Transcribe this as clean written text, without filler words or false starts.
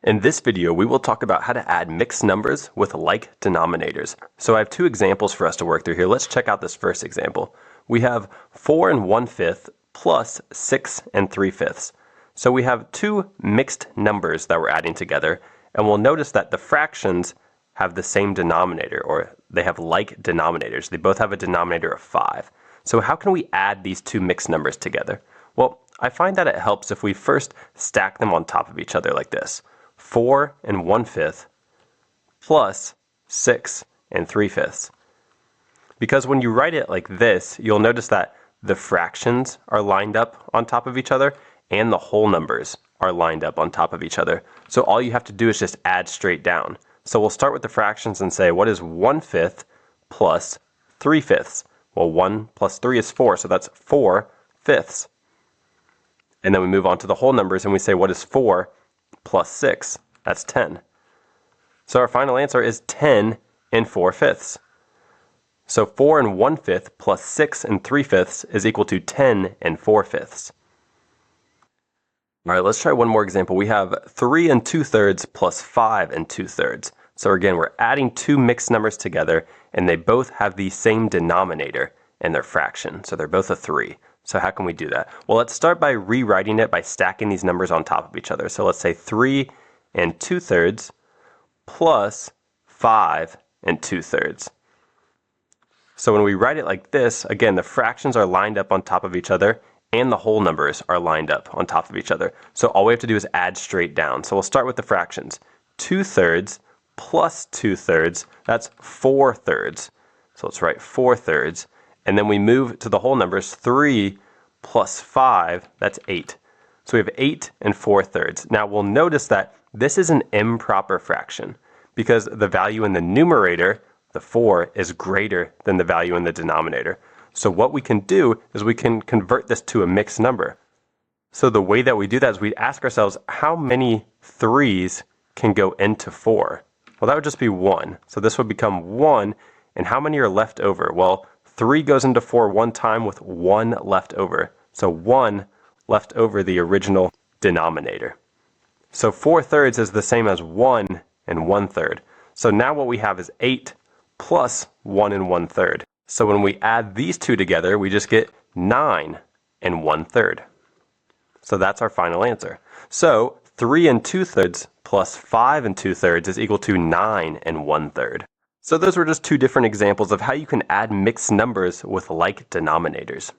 In this video, we will talk about how to add mixed numbers with like denominators. So I have two examples for us to work through here. Let's check out this first example. We have 4 1/5 plus 6 3/5. So we have two mixed numbers that we're adding together, and we'll notice that the fractions have the same denominator, or they have like denominators. They both have a denominator of 5. So how can we add these two mixed numbers together? Well, I find that it helps if we first stack them on top of each other like this. 4 1/5 plus 6 3/5. Because when you write it like this, you'll notice that the fractions are lined up on top of each other and the whole numbers are lined up on top of each other. So all you have to do is just add straight down. So we'll start with the fractions and say, what is 1/5 plus 3/5? Well, 1 plus 3 is 4, so that's 4/5. And then we move on to the whole numbers and we say, what is 4 plus 6? That's 10. So our final answer is 10 4/5. So 4 1/5 plus 6 3/5 is equal to 10 4/5. All right, let's try one more example. We have 3 2/3 plus 5 2/3. So again, we're adding two mixed numbers together, and they both have the same denominator in their fraction. So they're both a 3. So how can we do that? Well, let's start by rewriting it by stacking these numbers on top of each other. So let's say 3 2/3 plus 5 2/3. So when we write it like this, again, the fractions are lined up on top of each other and the whole numbers are lined up on top of each other. So all we have to do is add straight down. So we'll start with the fractions. 2/3 plus 2/3, that's 4/3. So let's write 4/3. And then we move to the whole numbers. 3 plus 5, that's 8. So we have 8 4/3. Now we'll notice that this is an improper fraction because the value in the numerator, the 4, is greater than the value in the denominator. So what we can do is we can convert this to a mixed number. So the way that we do that is we ask ourselves, how many 3's can go into 4? Well, that would just be 1. So this would become 1, and how many are left over? Well, 3 goes into 4 one time with 1 left over. So 1 left over the original denominator. So 4/3 is the same as 1 1/3. So now what we have is 8 plus 1 1/3. So when we add these two together, we just get 9 1/3. So that's our final answer. So 3 2/3 plus 5 2/3 is equal to 9 1/3. So those were just two different examples of how you can add mixed numbers with like denominators.